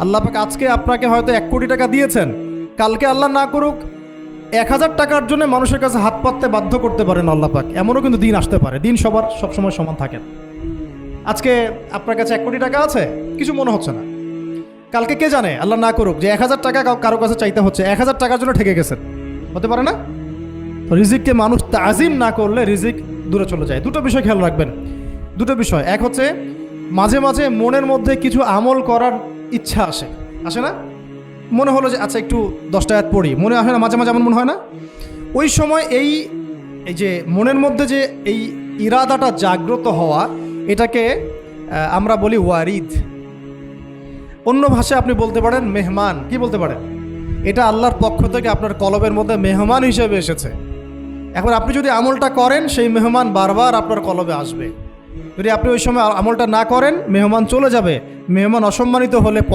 আল্লাহ পাক আজকে আপনাকে হয়তো 1 কোটি টাকা দিয়েছেন, কালকে আল্লাহ না করুক 1000 টাকার জন্য মানুষের কাছে হাত পাততে বাধ্য করতে পারেন আল্লাহ পাক। এমনও কিন্তু দিন আসতে পারে, দিন সবার সবসময় সমান থাকে না। আজকে আপনার কাছে 1 কোটি টাকা আছে, কিছু মনে হচ্ছে না, কালকে কে জানে আল্লাহ না করুক যে 1000 টাকা কারো কাছে চাইতে হচ্ছে, 1000 টাকার জন্য ঠেকে গেছেন, হতে পারে না? তো রিজিককে মানুষ তাজিম না করলে রিজিক দূরে চলে যায়। দুটো বিষয় খেয়াল রাখবেন, দুটো বিষয়। এক হচ্ছে মাঝে মাঝে মনের মধ্যে কিছু আমল করার ইচ্ছা আসে না? মনে হলো যে আচ্ছা একটু 10টা আয়াত পড়ি, মনে আসে না মাঝে মাঝে? এমন মনে হয় না? ওই সময় এই যে মনের মধ্যে যে এই ইরাদাটা জাগ্রত হওয়া, এটাকে আমরা বলি ওয়ারিদ। অন্য ভাষায় আপনি বলতে পারেন মেহমান। কি বলতে পারেন? এটা আল্লাহর পক্ষ থেকে আপনার কলবের মধ্যে মেহমান হিসেবে এসেছে। এখন আপনি যদি আমলটা করেন, সেই মেহমান বারবার আপনার কলবে আসবে। যদি আপনি ওই সময় আমলটা না করেন, মেহমান চলে যাবে। মেহমান অসম্মানিত হলে পরে